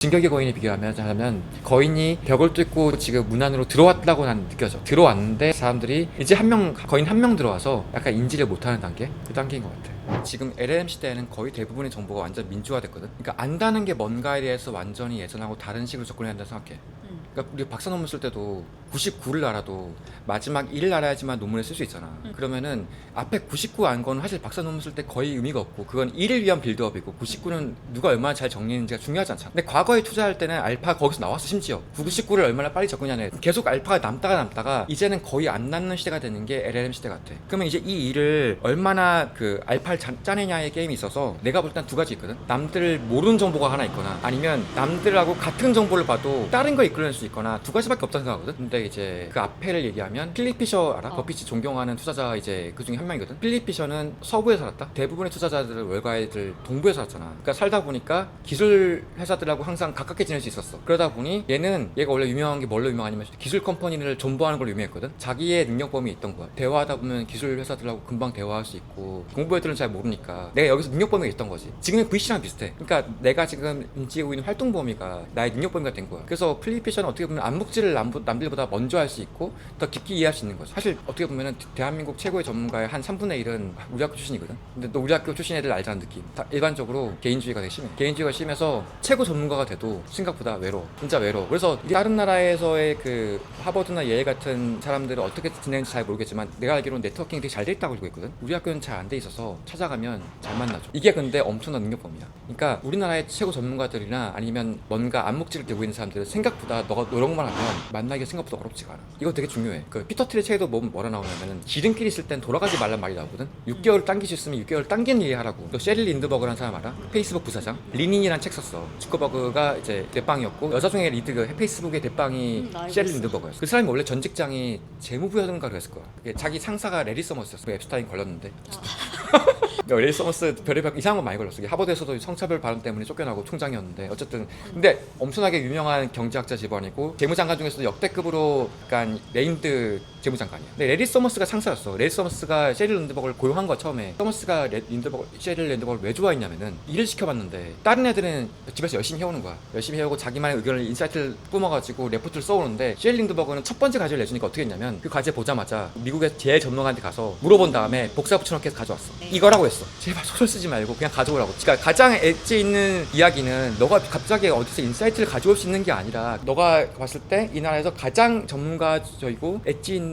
진격의 거인에 비교하면 거인이 벽을 뚫고 지금 문 안으로 들어왔다고 난 느껴져. 들어왔는데 사람들이 이제 거인 한 명 들어와서 약간 인지를 못하는 단계? 그 단계인 것 같아. 지금 LLM 시대에는 거의 대부분의 정보가 완전 민주화됐거든. 그러니까 안다는 게 뭔가에 대해서 완전히 예전하고 다른 식으로 접근해야 한다고 생각해. 그러니까 우리 박사 논문 쓸 때도 99를 알아도 마지막 1을 알아야지만 논문을 쓸 수 있잖아. 그러면은 앞에 99 안 거는 사실 박사 논문 쓸 때 거의 의미가 없고, 그건 1을 위한 빌드업이고 99는 누가 얼마나 잘 정리했는지가 중요하지 않잖아. 근데 과거에 투자할 때는 알파 거기서 나왔어. 심지어 99를 얼마나 빨리 접근하냐, 계속 알파가 남다가 이제는 거의 안 남는 시대가 되는 게 LLM 시대 같아. 그러면 이제 이 일을 얼마나 그 알파를 짜내냐의 게임이 있어서 내가 볼 땐 두 가지 있거든. 남들 모르는 정보가 하나 있거나, 아니면 남들하고 같은 정보를 봐도 다른 거 이끌어낼 수 있거나, 두 가지밖에 없다는 생각하거든. 근데 이제 그 앞에를 얘기하면 필립 피셔 알아? 버핏이 존경하는 투자자 이제 그 중에 한 명이거든. 필립 피셔는 서부에 살았다. 대부분의 투자자들 월가애들 동부에 살았잖아. 그러니까 살다 보니까 기술 회사들하고 항상 가깝게 지낼 수 있었어. 그러다 보니 얘가 원래 유명한 게 뭘로 유명하냐면 기술 컴퍼니를 존버하는 걸로 유명했거든. 자기의 능력 범위 있던 거야. 대화하다 보면 기술 회사들하고 금방 대화할 수 있고, 공부 애들은 잘 모르니까 내가 여기서 능력 범위가 있던 거지. 지금의 VC랑 비슷해. 그러니까 내가 지금 인지하고 있는 활동 범위가 나의 능력 범위가 된 거야. 그래서 필립 피셔는 어떻게 보면 암묵지를 남들보다 먼저 할 수 있고 더 깊게 이해할 수 있는 거죠. 사실 어떻게 보면은 대한민국 최고의 전문가의 한 3분의 1은 우리 학교 출신이거든. 근데 또 우리 학교 출신 애들 알자는 느낌. 다 일반적으로 개인주의가 되게 심해. 개인주의가 심해서 최고 전문가가 돼도 생각보다 외로워. 진짜 외로워. 그래서 다른 나라에서의 그 하버드나 예일 같은 사람들은 어떻게 지내는지 잘 모르겠지만 내가 알기로는 네트워킹이 되게 잘 돼 있다고 알고 있거든. 우리 학교는 잘 안 돼 있어서 찾아가면 잘 만나죠. 이게 근데 엄청난 능력 범위야. 그러니까 우리나라의 최고 전문가들이나 아니면 뭔가 암묵지를 들고 있는 사람들은 생각보다 너가 노력만 하면 만나기가 생각보다 어렵지가 않아. 이거 되게 중요해. 그 피터 트리 책에도 뭐라 나오냐면은 지름길 있을 땐 돌아가지 말란 말이 나오거든. 6개월 당길 수 있으면 6개월 당기는 일 하라고. 너 셰릴 린드버그라는 사람 알아? 페이스북 부사장. 리닌이란 책 썼어. 주커버그가 이제 대빵이었고, 여자 중에 리드 그 페이스북의 대빵이 셰릴 린드버그였어. 그 사람이 원래 전 직장이 재무부였던가 그랬을 거야. 자기 상사가 레리 서머스였어. 그 앱스타인 걸렸는데. 레리 서머스 별의별 이상한 거 많이 걸렸어. 하버드에서도 성차별 발언 때문에 쫓겨나고 총장이었는데, 어쨌든 근데 엄청나게 유명한 경제학자 집안이고 재무장관 중에서도 역대급으로 약간 네임드 재무장관이야. 근데 레리 서머스가 상사였어. 레리 서머스가 셰릴 린드버그를 고용한 거야. 처음에 서머스가 셰릴 린드버그를 왜 좋아했냐면은 일을 시켜봤는데 다른 애들은 집에서 열심히 해오는 거야. 열심히 해오고 자기만의 의견을 인사이트를 뿜어가지고 레포트를 써오는데, 셰릴 린드버그는 첫 번째 과제를 내주니까 어떻게 했냐면 그 과제 보자마자 미국의 제일 전문가한테 가서 물어본 다음에 복사 붙여넣기 해서 가져왔어. 이거라고 했어. 제발 소설 쓰지 말고 그냥 가져오라고. 그러니까 가장 엣지 있는 이야기는 너가 갑자기 어디서 인사이트를 가져올 수 있는 게 아니라, 너가 봤을 때 이 나라에서 가장 전문가적이고 엣지 있는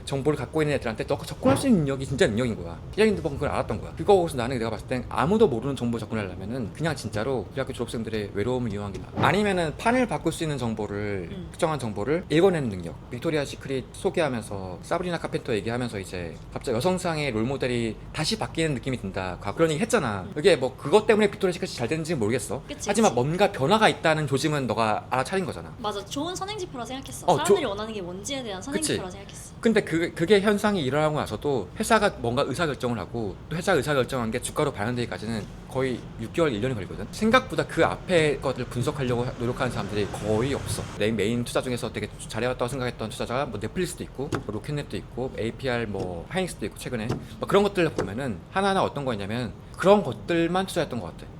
정보를 갖고 있는 애들한테 너가 접근할 수 있는 능력이 진짜 능력인 거야. 셰린드버그는 그걸 알았던 거야. 그거고서 나는 내가 봤을 땐 아무도 모르는 정보 접근하려면은 그냥 진짜로 우리 학교 졸업생들의 외로움을 이용한 게 나아. 아니면은 판을 바꿀 수 있는 정보를, 특정한 정보를 읽어내는 능력. 빅토리아 시크릿 소개하면서 사브리나 카펜터 얘기하면서 이제 갑자기 여성상의 롤모델이 다시 바뀌는 느낌이 든다. 그런 얘기 했잖아. 이게 뭐 그것 때문에 빅토리아 시크릿이 잘 되는지는 모르겠어. 하지만 뭔가 변화가 있다는 조짐은 너가 알아차린 거잖아. 맞아. 좋은 선행지표라 생각했어. 사람들이 원하는 게 뭔지에 대한 선행지표라 생각했어. 근데 그게 현상이 일어나고 나서도 회사가 뭔가 의사결정을 하고, 또 회사 의사결정한 게 주가로 반영되기까지는 거의 6개월, 1년이 걸리거든. 생각보다 그 앞에 것들을 분석하려고 노력하는 사람들이 거의 없어. 내 메인 투자 중에서 되게 잘해왔다고 생각했던 투자자가 뭐 넷플릭스도 있고, 로켓넷도 있고, APR 뭐 하이닉스도 있고, 최근에 뭐 그런 것들을 보면은 하나하나 어떤 거였냐면 그런 것들만 투자했던 것 같아.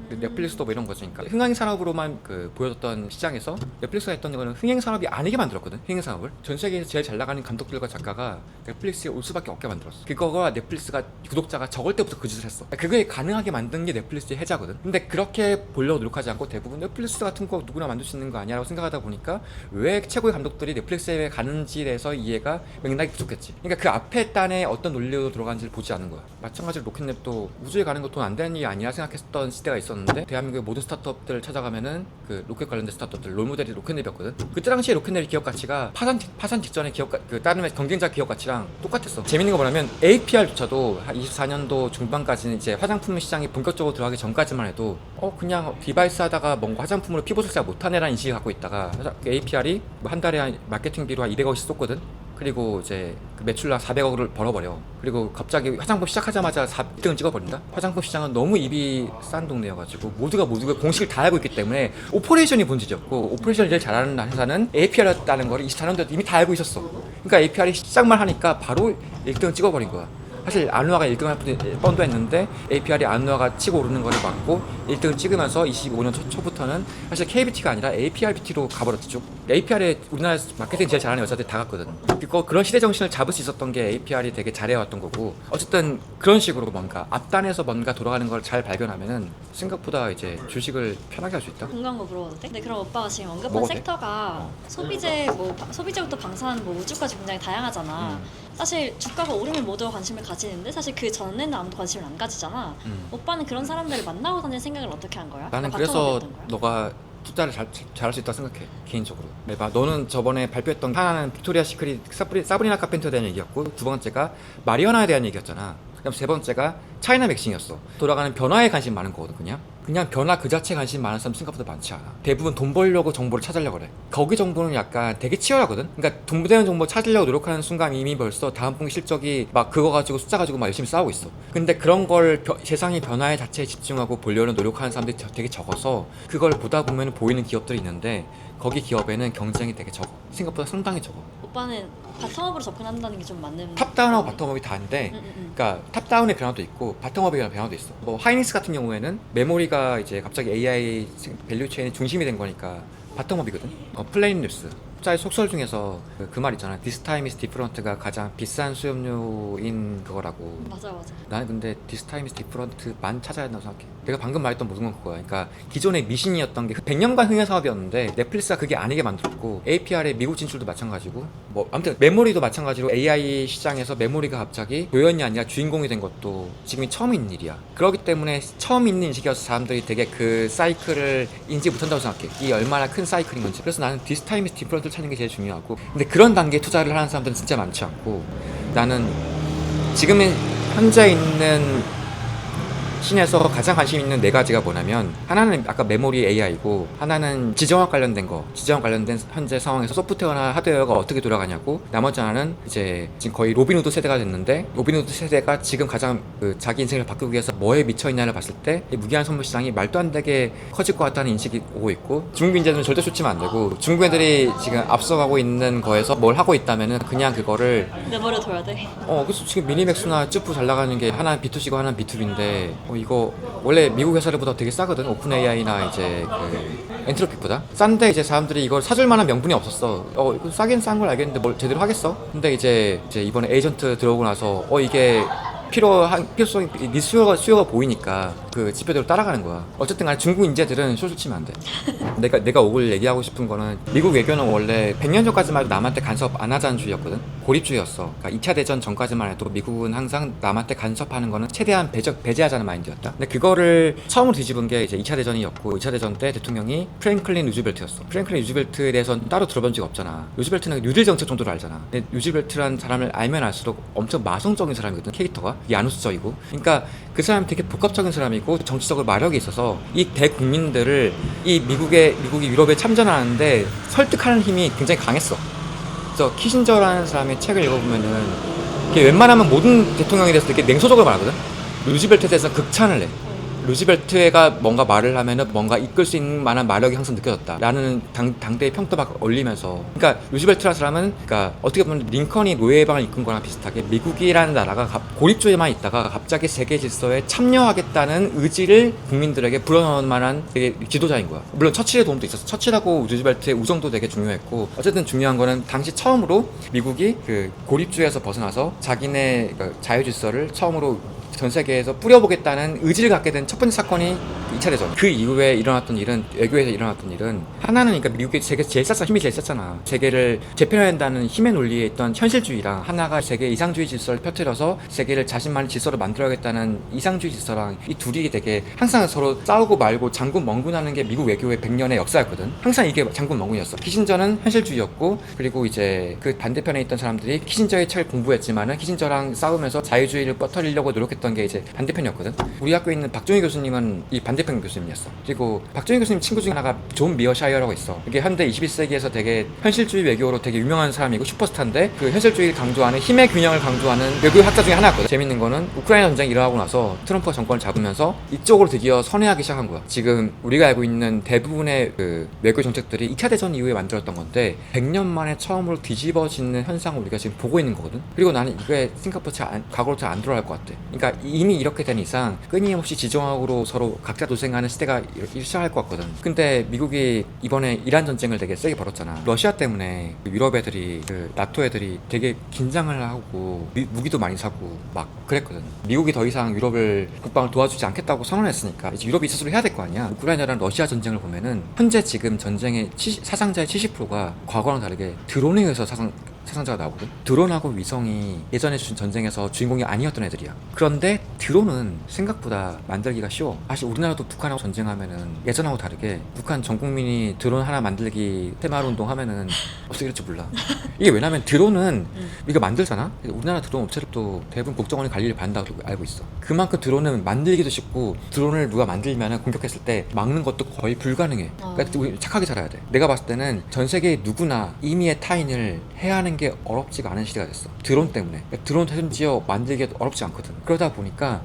넷플릭스도 뭐 이런 거니까 흥행 산업으로만 보여줬던 시장에서 넷플릭스가 했던 거는 흥행 산업이 아니게 만들었거든. 흥행 산업을 전 세계에서 제일 잘 나가는 감독들과 작가가 넷플릭스에 올 수밖에 없게 만들었어. 그거가 넷플릭스가 구독자가 적을 때부터 그 짓을 했어. 그게 가능하게 만든 게 넷플릭스의 해자거든. 근데 그렇게 보려고 노력하지 않고 대부분 넷플릭스 같은 거 누구나 만들 수 있는 거 아니야라고 생각하다 보니까 왜 최고의 감독들이 넷플릭스에 가는지에 대해서 이해가 맥락이 부족했지. 그러니까 그 앞에 단에 어떤 논리로 들어가는지를 보지 않은 거야. 마찬가지로 로켓랩도 우주에 가는 거 돈 안 되는 일이 아니라 생각했던 시대가 있었는데, 대한민국의 모든 스타트업들을 찾아가면 그 로켓 관련된 스타트업들 롤모델이 로켓랩이었거든. 그때 당시에 로켓랩 기업 가치가 파산 직전의 다른 경쟁자 기업 가치랑 똑같았어. 재밌는 거 뭐냐면 APR조차도 24년도 중반까지는 이제 화장품 시장이 본격적으로 들어가기 전까지만 해도 그냥 디바이스 하다가 뭔가 화장품으로 피부색 잘 못하네라는 인식을 갖고 있다가, APR이 뭐 한 달에 마케팅비로 한 200억씩 쏟거든. 그리고 이제 그 매출량 400억을 벌어버려. 그리고 갑자기 화장품 시작하자마자 1등을 찍어버린다? 화장품 시장은 너무 입이 싼 동네여가지고 모두가 공식을 다 알고 있기 때문에 오퍼레이션이 본질이었고, 오퍼레이션을 제일 잘하는 회사는 APR이었다는 걸 24년도에 이미 다 알고 있었어. 그러니까 APR이 시작만 하니까 바로 1등을 찍어버린 거야. 사실 안누아가 1등 할 뻔도 했는데 APR이 안누아가 치고 오르는 거를 막고 1등을 찍으면서 25년 초부터는 사실 KBT가 아니라 APRBT로 가버렸지 쭉. APR에 우리나라에서 마케팅 제일 잘하는 여자들이 다 갔거든. 그런 시대 정신을 잡을 수 있었던 게 APR이 되게 잘해왔던 거고, 어쨌든 그런 식으로 뭔가 앞단에서 뭔가 돌아가는 걸 잘 발견하면은 생각보다 이제 주식을 편하게 할 수 있다. 궁금한 거 물어봐도 돼? 네, 그럼 오빠가 지금 언급한 먹어도 돼? 섹터가 소비재 소비재부터 방산 우주까지 굉장히 다양하잖아. 사실 주가가 오르면 모두가 관심을 가지는데 사실 그 전에는 아무도 관심을 안 가지잖아. 오빠는 그런 사람들을 만나고 다니는 생각을 어떻게 한 거야? 나는 바텀업이었던 그래서 거야? 너가 투자를 잘할 수 있다고 생각해, 개인적으로. 너는 저번에 발표했던 하나는 빅토리아 시크릿 사브리나 카펜터에 대한 얘기였고, 두 번째가 마리아나에 대한 얘기였잖아. 그다음 세 번째가 차이나 맥싱이었어. 돌아가는 변화에 관심 많은 거거든. 그냥 변화 그 자체에 관심 많은 사람 생각보다 많지 않아. 대부분 돈 벌려고 정보를 찾으려고 그래. 거기 정보는 약간 되게 치열하거든. 그러니까 돈 되는 정보 찾으려고 노력하는 순간 이미 벌써 다음 분기 실적이 막 그거 가지고 숫자 가지고 막 열심히 싸우고 있어. 근데 그런 걸 세상의 변화의 자체에 집중하고 보려는 노력하는 사람들이 되게 적어서, 그걸 보다 보면 보이는 기업들이 있는데 거기 기업에는 경쟁이 되게 적어. 생각보다 상당히 적어. 오빠는 바텀업으로 접근한다는 게 좀 맞는 탑다운하고 바텀업이 다른데, 그러니까 탑다운의 변화도 있고 바텀업의 변화도 있어. 하이닉스 같은 경우에는 메모리가 이제 갑자기 AI 밸류 체인의 중심이 된 거니까 바텀업이거든. 플레인 뉴스 짜의 속설 중에서 그 말 있잖아. This time is different가 가장 비싼 수염료인 그거라고. 맞아. 나는 근데 This time is different만 찾아야 한다고 생각해. 내가 방금 말했던 모든 건 그거야. 그러니까 기존의 미신이었던 게 100년간 흥행 사업이었는데 넷플릭스가 그게 아니게 만들었고, APR의 미국 진출도 마찬가지고, 아무튼 메모리도 마찬가지로 AI 시장에서 메모리가 갑자기 조연이 아니라 주인공이 된 것도 지금이 처음 있는 일이야. 그렇기 때문에 처음 있는 인식이어서 사람들이 되게 그 사이클을 인지 못한다고 생각해. 이 얼마나 큰 사이클인 건지. 그래서 나는 This time is different를 찾는 게 제일 중요하고, 근데 그런 단계에 투자를 하는 사람들은 진짜 많지 않고, 나는 지금 현재 있는 신에서 가장 관심 있는 네 가지가 뭐냐면, 하나는 아까 메모리 AI고, 하나는 지정학 관련된 거, 지정학 관련된 현재 상황에서 소프트웨어나 하드웨어가 어떻게 돌아가냐고, 나머지 하나는 이제 지금 거의 로빈후드 세대가 됐는데, 로빈후드 세대가 지금 가장 자기 인생을 바꾸기 위해서 뭐에 미쳐있냐를 봤을 때 무기한 선물 시장이 말도 안 되게 커질 것 같다는 인식이 오고 있고, 중국 인재들은 절대 쫓으면 안 되고, 중국 애들이 지금 앞서가고 있는 거에서 뭘 하고 있다면은 그냥 그거를 내버려 둬야 돼. 그래서 지금 미니맥스나 쯔프 잘 나가는 게 하나는 B2C고 하나는 B2B인데, 이거 원래 미국 회사들보다 되게 싸거든. 오픈 AI나 이제 엔트로피보다 싼데, 이제 사람들이 이걸 사줄 만한 명분이 없었어. 이거 싸긴 싼 걸 알겠는데 뭘 제대로 하겠어? 근데 이제 이번에 에이전트 들어오고 나서 이게 필요성이 수요가 보이니까 그 지표대로 따라가는 거야. 어쨌든 간에 중국 인재들은 쇼를 치면 안 돼. 내가 오글 얘기하고 싶은 거는, 미국 외교는 원래 100년 전까지만 해도 남한테 간섭 안 하자는 주의였거든. 고립주의였어. 그러니까 2차 대전 전까지만 해도 미국은 항상 남한테 간섭하는 거는 최대한 배제하자는 마인드였다. 근데 그거를 처음으로 뒤집은 게 이제 2차 대전이었고, 2차 대전 때 대통령이 프랭클린 루즈벨트였어. 프랭클린 루즈벨트에 대해서는 따로 들어본 적이 없잖아. 루즈벨트는 뉴딜 정책 정도로 알잖아. 근데 루즈벨트라는 사람을 알면 알수록 엄청 마성적인 사람이거든, 캐릭터가. 야누스적이고. 그러니까 그 사람이 되게 복합적인 사람이고 정치적으로 마력이 있어서 이 대국민들을 미국이 유럽에 참전하는데 설득하는 힘이 굉장히 강했어. 그래서 키신저라는 사람의 책을 읽어보면은, 웬만하면 모든 대통령에 대해서 되게 냉소적으로 말하거든. 루즈벨트에 대해서 극찬을 해. 루즈벨트가 뭔가 말을 하면은 뭔가 이끌 수 있는 만한 마력이 항상 느껴졌다 라는 당대의 평가막 올리면서, 그러니까 루즈벨트라는 사람은, 그러니까 어떻게 보면 링컨이 노예해방을 이끈 거랑 비슷하게 미국이라는 나라가 고립주의만 있다가 갑자기 세계 질서에 참여하겠다는 의지를 국민들에게 불어넣을 만한 되게 지도자인 거야. 물론 처칠의 도움도 있었어. 처칠하고 루즈벨트의 우정도 되게 중요했고, 어쨌든 중요한 거는 당시 처음으로 미국이 그 고립주의에서 벗어나서 자기네 자유 질서를 처음으로 전 세계에서 뿌려보겠다는 의지를 갖게 된 첫 번째 사건이 2차 대전. 그 이후에 일어났던 일은, 외교에서 일어났던 일은, 하나는 그러니까 미국의 힘이 제일 셌잖아. 세계를 재편해야 한다는 힘의 논리에 있던 현실주의랑, 하나가 세계 이상주의 질서를 펴뜨려서 세계를 자신만의 질서를 만들어야겠다는 이상주의 질서랑, 이 둘이 되게 항상 서로 싸우고 말고 장군멍군하는 게 미국 외교의 100년의 역사였거든. 항상 이게 장군멍군이었어. 키신저는 현실주의였고, 그리고 이제 그 반대편에 있던 사람들이 키신저의 책을 공부했지만은 키신저랑 싸우면서 자유주의를 뻗어리려고 노력했던 있었던 게 이제 반대편이었거든. 우리 학교에 있는 박종희 교수님은 이 반대편 교수님이었어. 그리고 박종희 교수님 친구 중에 하나가 존 미어샤이어라고 있어. 이게 현대 21세기에서 되게 현실주의 외교로 되게 유명한 사람이고 슈퍼스타인데 그 현실주의를 강조하는 힘의 균형을 강조하는 외교 학자 중에 하나였거든. 재밌는 거는 우크라이나 전쟁이 일어나고 나서 트럼프가 정권을 잡으면서 이쪽으로 드디어 선회하기 시작한 거야. 지금 우리가 알고 있는 대부분의 그 외교 정책들이 2차 대전 이후에 만들었던 건데 100년 만에 처음으로 뒤집어지는 현상을 우리가 지금 보고 있는 거거든. 그리고 나는 이게 생각보다 과거로 잘 안 돌아갈 것 같아. 그러니까 이미 이렇게 된 이상 끊임없이 지정학으로 서로 각자 도생하는 시대가 시작할 것 같거든. 근데 미국이 이번에 이란 전쟁을 되게 세게 벌였잖아. 러시아 때문에 유럽 애들이 그 나토 애들이 되게 긴장을 하고 무기도 많이 사고 막 그랬거든. 미국이 더 이상 유럽을 국방을 도와주지 않겠다고 선언했으니까 이제 유럽이 스스로 해야 될 거 아니야. 우크라이나랑 러시아 전쟁을 보면은 현재 지금 전쟁의 사상자의 70%가 과거랑 다르게 드론에 의해서 사상자가 나오거든. 드론하고 위성이 예전에 전쟁에서 주인공이 아니었던 애들이야. 그런데 드론은 생각보다 만들기가 쉬워. 사실 우리나라도 북한하고 전쟁하면은 예전하고 다르게 북한 전 국민이 드론 하나 만들기 테마운동 하면은 어떻게 될지 몰라. 이게 왜냐면 드론은 우리가 만들잖아. 우리나라 드론 업체들도 대부분 국정원이 관리를 받는다고 알고 있어. 그만큼 드론은 만들기도 쉽고 드론을 누가 만들면은 공격했을 때 막는 것도 거의 불가능해. 그러니까 우리 착하게 살아야 돼. 내가 봤을 때는 전 세계 누구나 임의의 타인을 해야 하는 게 어렵지가 않은 시대가 됐어. 드론 때문에. 드론 심지어 만들기 어렵지 않거든. 그러다 보니까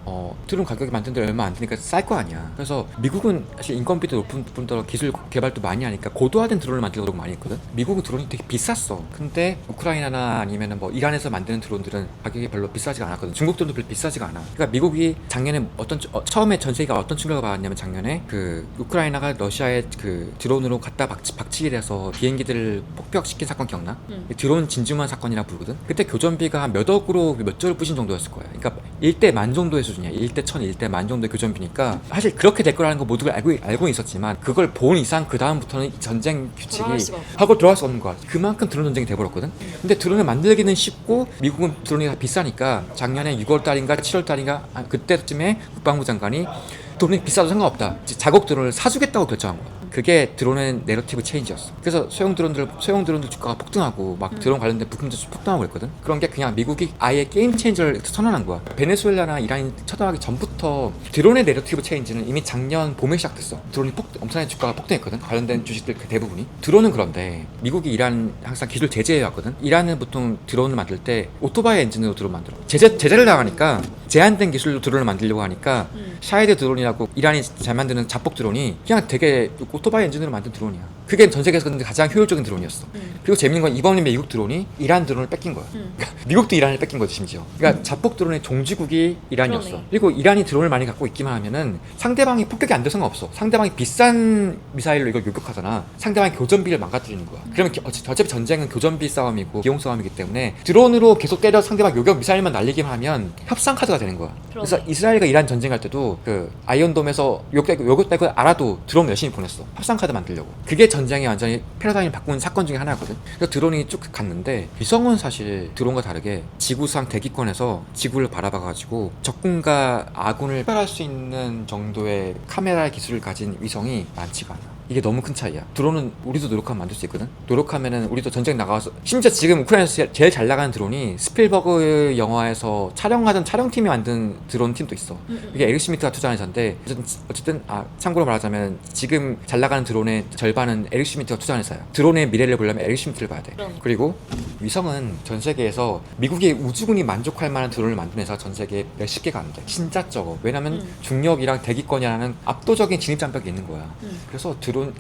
드론 가격이 만든 데 얼마 안 드니까 쌀 거 아니야. 그래서 미국은 사실 인건비도 높은 뿐더러 기술 개발도 많이 하니까 고도화된 드론을 만들려고 많이 했거든. 미국은 드론이 되게 비쌌어. 근데 우크라이나나 아니면은 뭐 이란에서 만드는 드론들은 가격이 별로 비싸지가 않았거든. 중국 드론도 별로 비싸지가 않아. 그러니까 미국이 작년에 처음에 전 세계가 어떤 충격을 받았냐면 작년에 그 우크라이나가 러시아의 그 드론으로 갖다 박치기 돼서 비행기들을 폭격시킨 사건 기억나? 드론 진주만 사건이라 부르거든. 그때 교전비가 한 몇 억으로 몇 조를 부신 정도였을 거야. 그러니까 1대 만 정도의 수준이야. 1대 1000, 1대 만 정도의 교전비니까 사실 그렇게 될 거라는 거 모두가 알고 있었지만 그걸 본 이상 그 다음부터는 전쟁 규칙이 하고 들어갈 수 없는 거야. 그만큼 드론 전쟁이 돼버렸거든. 근데 드론을 만들기는 쉽고 미국은 드론이 다 비싸니까 작년에 6월달인가 7월달인가 그때쯤에 국방부 장관이 드론이 비싸도 상관없다. 자국 드론을 사주겠다고 결정한 거야. 그게 드론의 내러티브 체인지였어. 그래서 소형 드론들 주가가 폭등하고 막 드론 관련된 부품도 폭등하고 그랬거든. 그런 게 그냥 미국이 아예 게임 체인저를 선언한 거야. 베네수엘라나 이란이 쳐들어가기 전부터 드론의 내러티브 체인지는 이미 작년 봄에 시작됐어. 드론이 엄청나게 주가가 폭등했거든. 관련된 주식들 그 대부분이. 드론은 그런데 미국이 이란 항상 기술 제재해 왔거든. 이란은 보통 드론을 만들 때 오토바이 엔진으로 드론 만들어. 제재를 당하니까 제한된 기술로 드론을 만들려고 하니까 샤헤드 드론이라고 이란이 잘 만드는 자폭 드론이 그냥 되게 오토바이 엔진으로 만든 드론이야. 그게 전 세계에서 근데 가장 효율적인 드론이었어. 그리고 재밌는 건 이번에 미국 드론이 이란 드론을 뺏긴 거야. 그러니까 미국도 이란을 뺏긴 거지 심지어. 그러니까 자폭 드론의 종지국이 이란이었어. 그러네. 그리고 이란이 드론을 많이 갖고 있기만 하면은 상대방이 폭격이 안 돼서 상관없어. 상대방이 비싼 미사일로 이걸 요격하잖아. 상대방이 교전비를 망가뜨리는 거야. 그러면 어차피 전쟁은 교전비 싸움이고 비용 싸움이기 때문에 드론으로 계속 때려 상대방 요격 미사일만 날리기만 하면 협상 카드가 되는 거야. 그래서 이스라엘과 이란 전쟁할 때도 그 아이언돔에서 요격되고 알아도 드론 열심히 보냈어. 협상 카드 만들려고. 그게 전쟁이 완전히 패러다임을 바꾼 사건 중에 하나거든. 그래서 드론이 쭉 갔는데 위성은 사실 드론과 다르게 지구상 대기권에서 지구를 바라봐가지고 적군과 아군을 식별할 수 있는 정도의 카메라 기술을 가진 위성이 많지가 않아. 이게 너무 큰 차이야. 드론은 우리도 노력하면 만들 수 있거든. 노력하면은 우리도 전쟁 나가서 심지어 지금 우크라이나에서 제일 잘 나가는 드론이 스필버그 영화에서 촬영하던 촬영팀이 만든 드론 팀도 있어. 이게 에릭 슈미트가 투자한 회사인데 어쨌든 참고로 말하자면 지금 잘 나가는 드론의 절반은 에릭 슈미트가 투자한 회사야. 드론의 미래를 보려면 에릭 슈미트를 봐야 돼. 그리고 위성은 전 세계에서 미국의 우주군이 만족할 만한 드론을 만드는 회사가 전 세계에 몇십 개가 안 돼. 진짜 적어. 왜냐면 중력이랑 대기권이라는 압도적인 진입장벽이 있는 거야. 그래서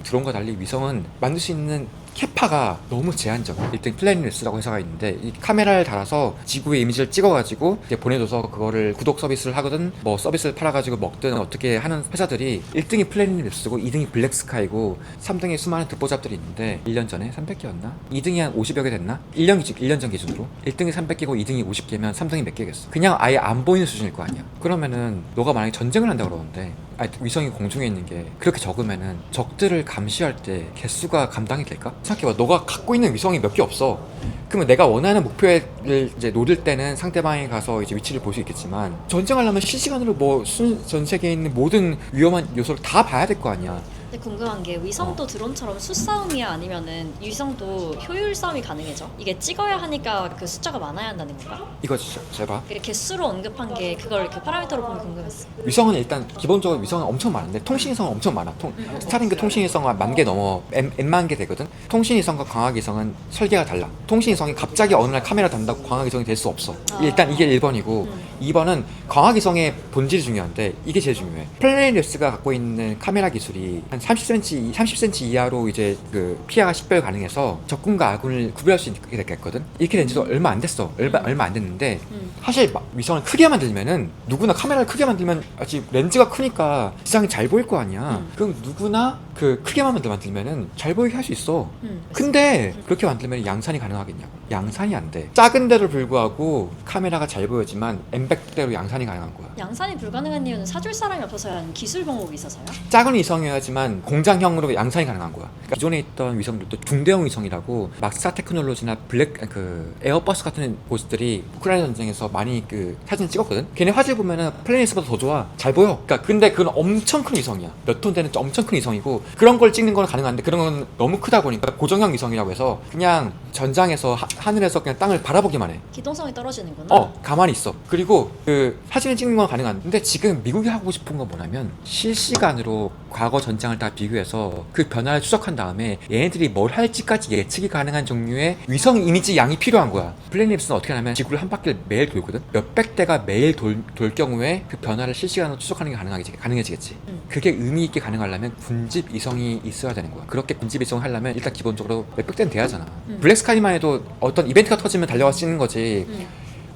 드론과 달리 위성은 만들 수 있는 캐파가 너무 제한적이야. 일단 플래닛스라고 회사가 있는데 이 카메라를 달아서 지구의 이미지를 찍어가지고 이제 보내줘서 그거를 구독 서비스를 하거든 뭐 서비스를 팔아가지고 먹든 어떻게 하는 회사들이 1등이 플래닛스고 2등이 블랙스카이고 3등이 수많은 듣보잡들이 있는데 1년 전에 300개였나? 2등이 한 50여 개 됐나? 1년 전 기준으로 1등이 300개고 2등이 50개면 3등이 몇 개겠어. 그냥 아예 안 보이는 수준일 거 아니야. 그러면은 너가 만약에 전쟁을 한다고 그러는데 위성이 공중에 있는 게 그렇게 적으면은 적들을 감시할 때 개수가 감당이 될까? 생각해봐. 너가 갖고 있는 위성이 몇 개 없어. 그러면 내가 원하는 목표를 이제 노릴 때는 상대방이 가서 이제 위치를 볼 수 있겠지만 전쟁하려면 실시간으로 전 세계에 있는 모든 위험한 요소를 다 봐야 될 거 아니야. 근데 궁금한 게 위성도 드론처럼 수싸움이야 아니면은 위성도 효율 싸움이 가능해져? 이게 찍어야 하니까 그 숫자가 많아야 한다는 건가? 이거 진짜 제발. 그 개수로 언급한 게 그걸 그 파라미터로 보면 궁금했어. 위성은 일단 기본적으로 위성은 엄청 많은데 통신위성은 엄청 많아. 스타링크 통신위성은 10,000개 넘어 N만 개 되거든. 통신위성과 광학위성은 설계가 달라. 통신위성이 갑자기 어느 날 카메라 단다고 광학위성이 될 수 없어. 일단 이게 1번이고 2번은 광학위성의 본질이 중요한데 이게 제일 중요해. 플래닛랩스가 갖고 있는 카메라 기술이 한 30cm 이하로 이제 그 피해가 식별 가능해서 적군과 아군을 구별할 수 있게 됐거든. 이렇게 된 지도 얼마 안 됐어. 얼마 안 됐는데 사실 위성을 크게 만들면은 누구나 카메라를 크게 만들면 아직 렌즈가 크니까 지상이 잘 보일 거 아니야. 그럼 누구나 그 크게만 만들면은 잘 보이게 할 수 있어. 근데 그렇게 만들면 양산이 가능하겠냐고. 양산이 안 돼. 작은데도 불구하고 카메라가 잘 보여지만 M백대로 양산이 가능한 거야. 양산이 불가능한 이유는 사줄 사람이 없어서야 하는 기술 방법이 있어서요? 작은 위성이어야지만 공장형으로 양산이 가능한 거야. 그러니까 기존에 있던 위성들도 중대형 위성이라고 막스타 테크놀로지나 그 에어버스 같은 곳들이 우크라이나 전쟁에서 많이 그 사진 찍었거든. 걔네 화질 보면은 플래닛보다 더 좋아. 잘 보여. 그러니까 근데 그건 엄청 큰 위성이야. 몇 톤 되는 엄청 큰 위성이고 그런 걸 찍는 건 가능한데 그런 건 너무 크다 보니까 고정형 위성이라고 해서 그냥 전장에서 하늘에서 그냥 땅을 바라보기만 해. 기동성이 떨어지는구나. 가만히 있어. 그리고 그 사진을 찍는 건 가능한데 지금 미국이 하고 싶은 건 뭐냐면 실시간으로 과거 전장을 다 비교해서 그 변화를 추적한 다음에 얘네들이 뭘 할지까지 예측이 가능한 종류의 위성 이미지 양이 필요한 거야. 플래닛랩스는 어떻게 하냐면 지구를 한 바퀴를 매일 돌거든. 몇백 대가 매일 돌 경우에 그 변화를 실시간으로 추적하는 게 가능해지겠지. 그게 의미 있게 가능하려면 군집 위성이 있어야 되는 거야. 그렇게 군집 위성을 하려면 일단 기본적으로 몇백 대는 돼야 하잖아. 블랙스카이만 해도 어떤 이벤트가 터지면 달려가서 찍는 거지.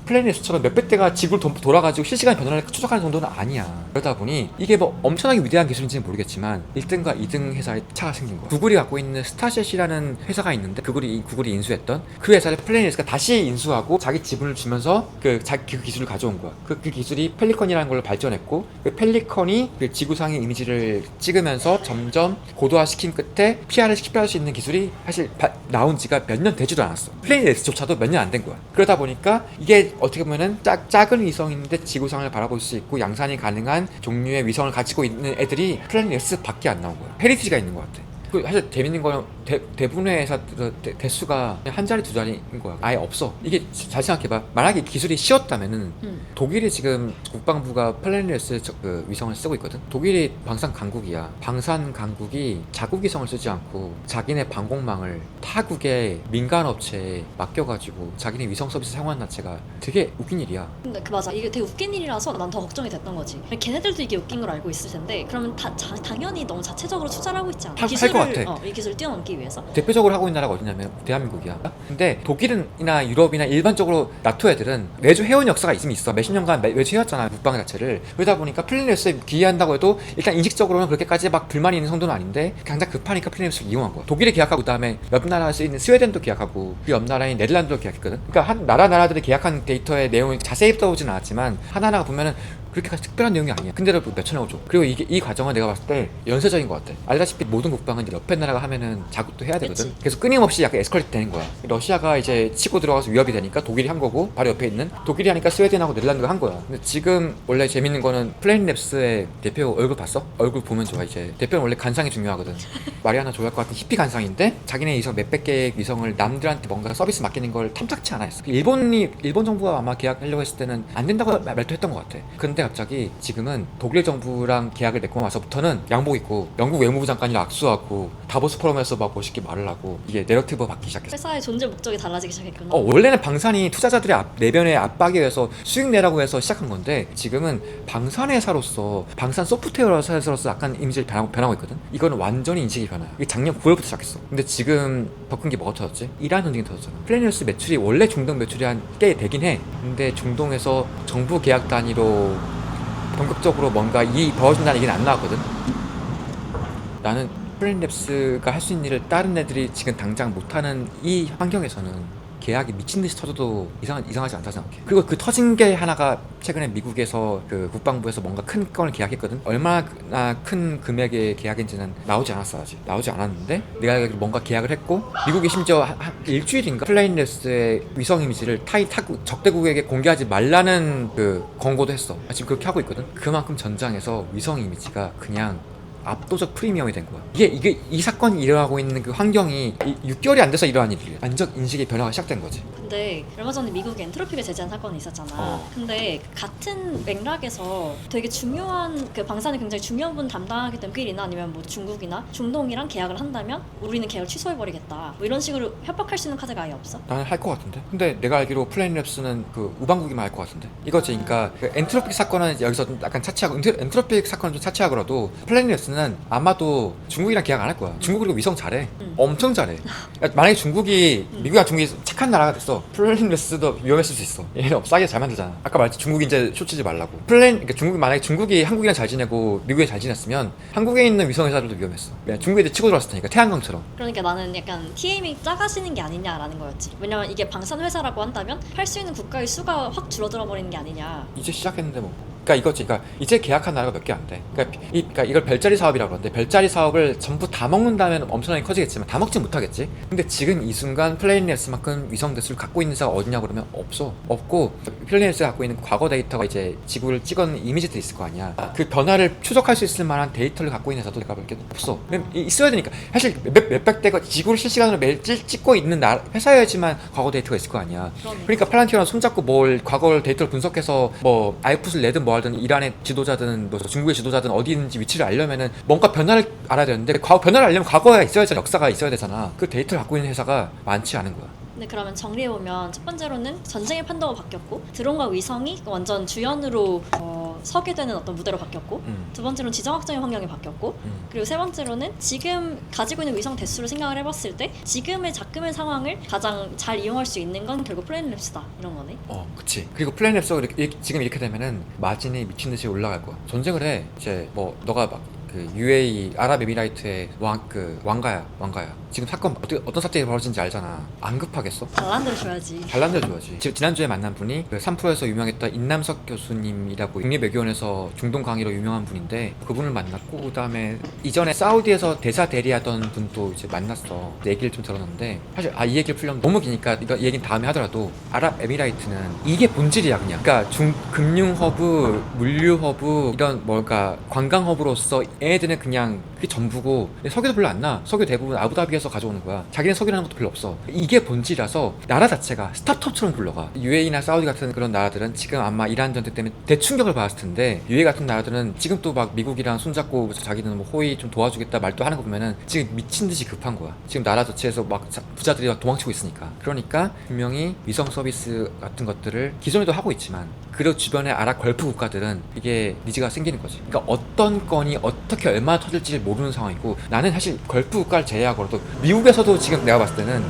플래닛처럼 몇백 대가 지구를 돌아가지고 실시간 변화를 추적하는 정도는 아니야. 그러다 보니 이게 뭐 엄청나게 위대한 기술인지는 모르겠지만 1등과 2등 회사에 차가 생긴 거야. 구글이 갖고 있는 스타셋이라는 회사가 있는데 구글이 인수했던 그 회사를 플래닛가 다시 인수하고 자기 지분을 주면서 그 기술을 가져온 거야. 그 기술이 펠리컨이라는 걸로 발전했고 그 펠리컨이 그 지구상의 이미지를 찍으면서 점점 고도화시킨 끝에 피해를 식별할 수 있는 기술이 사실 나온 지가 몇 년 되지도 않았어. 플래닛조차도 몇 년 안 된 거야. 그러다 보니까 이게 어떻게 보면은 작은 위성인데 지구상을 바라볼 수 있고 양산이 가능한 종류의 위성을 가지고 있는 애들이 플래닛 밖에 안 나온 거야. 헤리티지가 있는 것 같아. 사실 재밌는 거는 대부분의 회사 대수가 한 자리 두 자리인 거야. 아예 없어. 이게 잘 생각해봐. 만약에 기술이 쉬웠다면은 독일이 지금 국방부가 플래닛 그 위성을 쓰고 있거든. 독일이 방산 강국이야. 방산 강국이 자국 위성을 쓰지 않고 자기네 방공망을 타국의 민간 업체에 맡겨가지고 자기네 위성 서비스 사용하는 자체가 되게 웃긴 일이야. 근데 맞아. 이게 되게 웃긴 일이라서 난 더 걱정이 됐던 거지. 걔네들도 이게 웃긴 걸 알고 있을 텐데 그러면 당연히 너무 자체적으로 투자를 하고 있지 않아? 할 것 같아. 이 기술을 뛰어넘기 위해서. 대표적으로 하고 있는 나라가 어디냐면 대한민국이야. 근데 독일이나 유럽이나 일반적으로 나토 애들은 외주 해온 역사가 있어. 몇십 년간 외주 해왔잖아, 국방 자체를. 그러다 보니까 플래닛에 기여한다고 해도 일단 인식적으로는 그렇게까지 막 불만이 있는 정도는 아닌데 당장 급하니까 플래닛을 이용한 거야. 독일이 계약하고 그다음에 옆 나라에 쓰이는 스웨덴도 계약하고 그 옆 나라인 네덜란드도 계약했거든. 그러니까 한 나라들이 계약한 데이터의 내용이 자세히 떠오르진 않았지만 하나하나가 보면은 그렇게까지 특별한 내용이 아니야. 근데도 몇천억을 줘. 그리고 이 과정은 내가 봤을 때 연쇄적인 것 같아. 알다시피 모든 국방은 이제 옆에 나라가 하면은 자국도 해야 되거든. 그치. 그래서 끊임없이 약간 에스컬레이트 되는 거야. 러시아가 이제 치고 들어가서 위협이 되니까 독일이 한 거고 바로 옆에 있는 독일이 하니까 스웨덴하고 네덜란드가 한 거야. 근데 지금 원래 재밌는 거는 플래닛랩스의 대표 얼굴 봤어? 얼굴 보면 좋아. 이제 대표는 원래 간상이 중요하거든. 마리아나 좋아할 것 같은 히피 간상인데 자기네 위성 몇백 개의 위성을 남들한테 뭔가 서비스 맡기는 걸 탐탁치 않아 했어. 일본 정부가 아마 계약하려고 했을 때는 안 된다고 말투했던 것 같아. 근데 갑자기 지금은 독일 정부랑 계약을 맺고 나서부터는 양복 입고 영국 외무부 장관이랑 악수하고 다보스 포럼에서 막 멋있게 말을 하고 이게 내러티브가 바뀌기 시작했어. 회사의 존재 목적이 달라지기 시작했구나. 원래는 방산이 투자자들의 내변의 압박에 의해서 수익 내라고 해서 시작한 건데 지금은 방산 회사로서 방산 소프트웨어 회사로서 약간 이미지를 변하고 있거든. 이거는 완전히 인식이 변화야. 이게 작년 9월부터 시작했어. 근데 지금 더 큰 게 뭐가 터졌지? 이란 전쟁이 터졌잖아. 플래닛 매출이 원래 중동 매출이 한 꽤 되긴 해. 근데 중동에서 정부 계약 단위로 본격적으로 뭔가 벌어진다는 얘기는 안 나왔거든. 나는 플래닛랩스가 할 수 있는 일을 다른 애들이 지금 당장 못하는 이 환경에서는 계약이 미친듯이 터져도 이상하지 않다 생각해. 그리고 그 터진 게 하나가 최근에 미국에서 그 국방부에서 뭔가 큰 건을 계약했거든. 얼마나 큰 금액의 계약인지는 나오지 않았어. 아직 나오지 않았는데 내가 뭔가 계약을 했고 미국이 심지어 한 일주일인가 플래닛랩스의 위성 이미지를 타국 적대국에게 공개하지 말라는 그 권고도 했어. 지금 그렇게 하고 있거든. 그만큼 전장에서 위성 이미지가 그냥 압도적 프리미엄이 된 거야. 이게 이 사건이 일어나고 있는 그 환경이 6개월이 안 돼서 일어난 일이야. 완전 인식의 변화가 시작된 거지. 근데 얼마 전에 미국에 엔트로피를 제재한 사건이 있었잖아. 근데 같은 맥락에서 되게 중요한 그 방산이 굉장히 중요한 분 담당하기 때문에 독일이나 아니면 뭐 중국이나 중동이랑 계약을 한다면 우리는 계약을 취소해버리겠다. 뭐 이런 식으로 협박할 수 있는 카드가 아예 없어? 나는 할 것 같은데. 근데 내가 알기로 플래닛랩스는 그 우방국이만 할 것 같은데. 이거지. 그러니까 그 엔트로픽 사건은 여기서 좀 약간 차치하고 엔트로픽 사건은 좀 차치하더라도 플래닛랩스는 아마도 중국이랑 계약 안 할 거야. 중국 그리고 위성 잘해. 엄청 잘해. 그러니까 만약에 중국이 미국이랑 중국이 착한 나라가 됐어. 플래닛랩스도 위험했을 수 있어. 얘는 싸게 잘 만들잖아. 아까 말했지 중국이 이제 쇼치지 말라고. 그러니까 만약에 중국이 한국이랑 잘 지내고 미국에 잘 지냈으면 한국에 있는 위성 회사들도 위험했어. 중국에 이제 치고 들어왔을 테니까 태양광처럼. 그러니까 나는 약간 TM이 작아지는 게 아니냐라는 거였지. 왜냐면 이게 방산 회사라고 한다면 할 수 있는 국가의 수가 확 줄어들어 버리는 게 아니냐. 이제 시작했는데 뭐. 그러니까 이거지. 그러니까 이제 계약한 나라가 몇 개 안 돼. 그러니까 이걸 별자리 사업이라고 그러는데 별자리 사업을 전부 다 먹는다면 엄청나게 커지겠지만 다 먹진 못하겠지. 근데 지금 이 순간 플래닛랩스만큼 위성 대수를 갖고 있는 회사가 어디냐 그러면 없어. 없고 플래닛랩스가 갖고 있는 과거 데이터가 이제 지구를 찍은 이미지들이 있을 거 아니야. 그 변화를 추적할 수 있을 만한 데이터를 갖고 있는 회사도 내가 볼 게 없어. 있어야 되니까. 사실 몇백 대가 지구를 실시간으로 매일 찍고 있는 회사여야지만 과거 데이터가 있을 거 아니야. 그러니까 플란티어랑 손잡고 뭘 과거 데이터를 분석해서 뭐 아이풋을 내든 뭐 하든 이란의 지도자든 뭐 중국의 지도자든 어디 있는지 위치를 알려면은 뭔가 변화를 알아야 되는데 변화를 알려면 과거가 있어야지 역사가 있어야 되잖아. 그 데이터를 갖고 있는 회사가 많지 않은 거야. 근데 그러면 정리해보면 첫 번째로는 전쟁의 판도가 바뀌었고 드론과 위성이 완전 주연으로 서게 되는 어떤 무대로 바뀌었고 두 번째로는 지정학적인 환경이 바뀌었고 그리고 세 번째로는 지금 가지고 있는 위성 대수를 생각을 해봤을 때 지금의 작금의 상황을 가장 잘 이용할 수 있는 건 결국 플래닛랩스다 이런 거네. 그치. 그리고 플래닛랩스가 지금 이렇게 되면은 마진이 미친 듯이 올라갈 거야. 전쟁을 해. 이제 뭐 너가 막 그 UAE 아랍에미라이트의 왕가야. 지금 사건 어떤 사건이 벌어진지 알잖아. 안 급하겠어? 잘난들 줘야지. 잘난들 줘야지. 지난주에 만난 분이 그 3프로에서 유명했던 인남석 교수님이라고 국립외교원에서 중동 강의로 유명한 분인데 그분을 만났고 그다음에 이전에 사우디에서 대사 대리하던 분도 이제 만났어. 얘기를 좀 들었는데 사실 이 얘기를 풀려면 너무 기니까 이 얘기는 다음에 하더라도 아랍에미라이트는 이게 본질이야 그냥. 그러니까 금융 허브, 물류 허브 이런 뭘까 관광 허브로서 얘네들은 그냥 그게 전부고 석유도 별로 안 나. 석유 대부분 아부다비에서 가져오는 거야. 자기는 석유라는 것도 별로 없어. 이게 본질이라서 나라 자체가 스타트업처럼 굴러가. UAE나 사우디 같은 그런 나라들은 지금 아마 이란 전쟁 때문에 대충격을 받았을 텐데 UAE 같은 나라들은 지금 또 막 미국이랑 손잡고 자기는 뭐 호의 좀 도와주겠다 말도 하는 거 보면은 지금 미친 듯이 급한 거야. 지금 나라 자체에서 막 부자들이 막 도망치고 있으니까. 그러니까 분명히 위성 서비스 같은 것들을 기존에도 하고 있지만 그 주변의 아랍 걸프 국가들은 이게 니즈가 생기는 거지. 그러니까 어떤 건이 어떻게 얼마나 터질지 모르는 상황이고 나는 사실 걸프 국가를 제외하고도 미국에서도 지금 내가 봤을 때는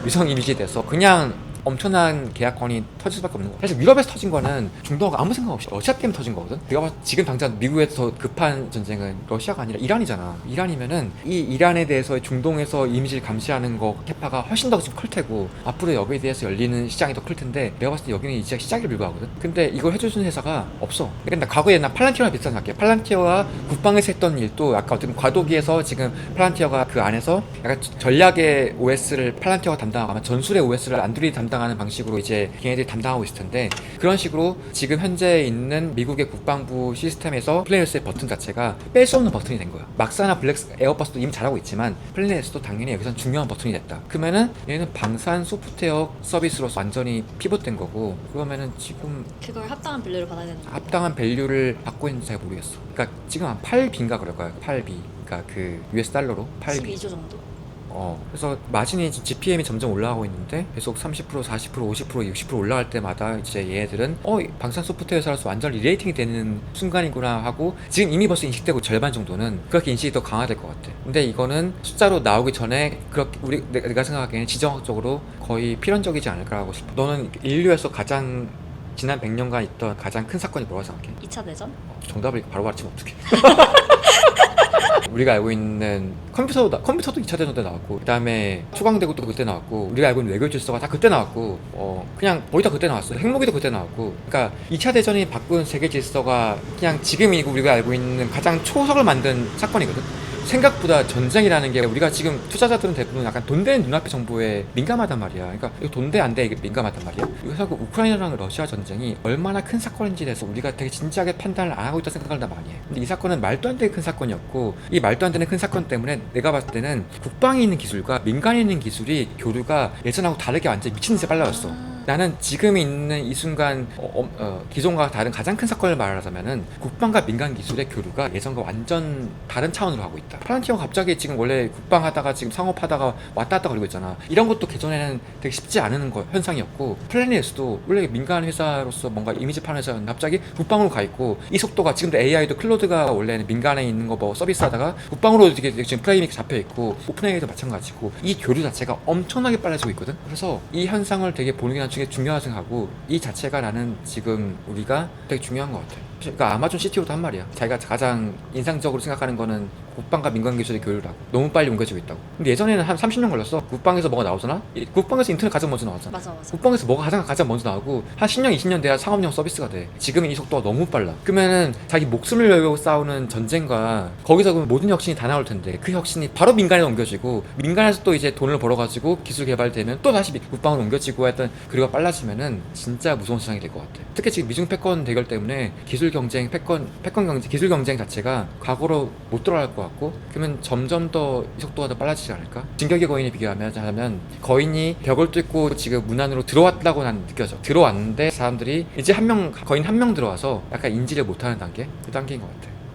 위성 이미지에 대해서 그냥 엄청난 계약건이 터질 수밖에 없는 거야. 사실 유럽에서 터진 거는 중동하고 아무 생각 없이 러시아 때문에 터진 거거든. 내가 봤을 때 지금 당장 미국에서 더 급한 전쟁은 러시아가 아니라 이란이잖아. 이란이면은 이 이란에 대해서 중동에서 이미지를 감시하는 거 캐파가 훨씬 더 지금 클 테고 앞으로 여기에 대해서 열리는 시장이 더 클 텐데 내가 봤을 때 여기는 이제 시작에 불과하거든. 근데 이걸 해주는 회사가 없어. 그러니까 과거에 나 팔란티어랑 비슷한 생각해. 팔란티어가 국방에서 했던 일도 아까 어쨌든 과도기에서 지금 팔란티어가 그 안에서 약간 전략의 OS를 팔란티어가 담당하고 아마 전술의 OS를 안드로이드 담당하는 방식으로 이제 걔네들이 담당하고 있을 텐데 그런 식으로 지금 현재 있는 미국의 국방부 시스템에서 플래닛의 버튼 자체가 뺄 수 없는 버튼이 된 거야. 막사나 에어버스도 이미 잘하고 있지만 플래닛도 당연히 여기서 중요한 버튼이 됐다. 그러면은 얘는 방산 소프트웨어 서비스로서 완전히 피벗된 거고 그러면은 지금 그걸 합당한 밸류를 받아야 되는 거야. 합당한 밸류를 받고 있는지 잘 모르겠어. 그러니까 지금 한 8B인가 그럴 거야. 8B. 그러니까 그 US 달러로 8B. 12조 정도. 그래서 마진이 GPM이 점점 올라가고 있는데 계속 30%, 40%, 50%, 60% 올라갈 때마다 이제 얘네들은 방산 소프트웨어 회사로서 완전 리레이팅이 되는 순간이구나 하고 지금 이미 벌써 인식되고 절반 정도는 그렇게 인식이 더 강화될 것 같아. 근데 이거는 숫자로 나오기 전에 그렇게 내가 생각하기에는 지정학적으로 거의 필연적이지 않을까라고 싶어. 너는 인류에서 가장 지난 100년간 있던 가장 큰 사건이 뭐라고 생각해? 2차 대전? 정답을 바로 맞히면 어떡해. 우리가 알고 있는 컴퓨터도 2차 대전 때 나왔고 그 다음에 초강대국도 그때 나왔고 우리가 알고 있는 외교 질서가 다 그때 나왔고 그냥 거의 다 그때 나왔어. 핵무기도 그때 나왔고 그러니까 2차 대전이 바꾼 세계 질서가 그냥 지금이고 우리가 알고 있는 가장 초석을 만든 사건이거든. 생각보다 전쟁이라는 게 우리가 지금 투자자들은 대부분 약간 돈 되는 눈앞의 정보에 민감하단 말이야. 그러니까 이거 돈 돼 안 돼 이게 민감하단 말이야. 그래서 그 우크라이나랑 러시아 전쟁이 얼마나 큰 사건인지에 대해서 우리가 되게 진지하게 판단을 안 하고 있다 생각을 나 많이 해. 근데 이 사건은 말도 안 되게 큰 사건이었고 이 말도 안 되는 큰 사건 때문에 내가 봤을 때는 국방에 있는 기술과 민간에 있는 기술이 교류가 예전하고 다르게 완전 미친 듯이 빨라졌어. 나는 지금 있는 이 순간 기존과 다른 가장 큰 사건을 말하자면은 국방과 민간 기술의 교류가 예전과 완전 다른 차원으로 하고 있다. 파란티어가 갑자기 지금 원래 국방하다가 지금 상업하다가 왔다 갔다 그러고 있잖아. 이런 것도 기존에는 되게 쉽지 않은 현상이었고 플래닛도 원래 민간 회사로서 뭔가 이미지 파는 회사였는데 갑자기 국방으로 가 있고 이 속도가 지금도 AI도 클로드가 원래는 민간에 있는 거 뭐 서비스하다가 국방으로 지금 프레임이 잡혀 있고 오픈AI도 마찬가지고 이 교류 자체가 엄청나게 빨라지고 있거든. 그래서 이 현상을 되게 보는 게 난 되게 중요하다 생각하고 이 자체가 나는 지금 우리가 되게 중요한 것 같아. 그러니까 아마존 CTO도 한 말이야. 자기가 가장 인상적으로 생각하는 거는 국방과 민간 기술의 교류라고. 너무 빨리 옮겨지고 있다고. 근데 예전에는 한 30년 걸렸어. 국방에서 뭐가 나오잖아. 국방에서 인터넷 가장 먼저 나왔잖아. 맞아. 국방에서 뭐가 가장 먼저 나오고 한 10년 20년 돼야 상업용 서비스가 돼. 지금은 이 속도가 너무 빨라. 그러면은 자기 목숨을 걸고 싸우는 전쟁과 거기서 그러면 모든 혁신이 다 나올 텐데 그 혁신이 바로 민간에 옮겨지고 민간에서 또 이제 돈을 벌어가지고 기술 개발되면 또 다시 국방으로 옮겨지고 했던 그리고 빨라지면은 진짜 무서운 세상이 될 것 같아. 특히 지금 미중 패권 대결 때문에 기술 경쟁, 패권 경쟁, 기술 경쟁 자체가 과거로 못 돌아갈 것 같고 그러면 점점 더 이 속도가 더 빨라지지 않을까? 진격의 거인에 비교하면 거인이 벽을 뚫고 지금 문 안으로 들어왔다고 난 느껴져. 들어왔는데 사람들이 이제 거인 한 명 들어와서 약간 인지를 못하는 단계? 그 단계인 것 같아.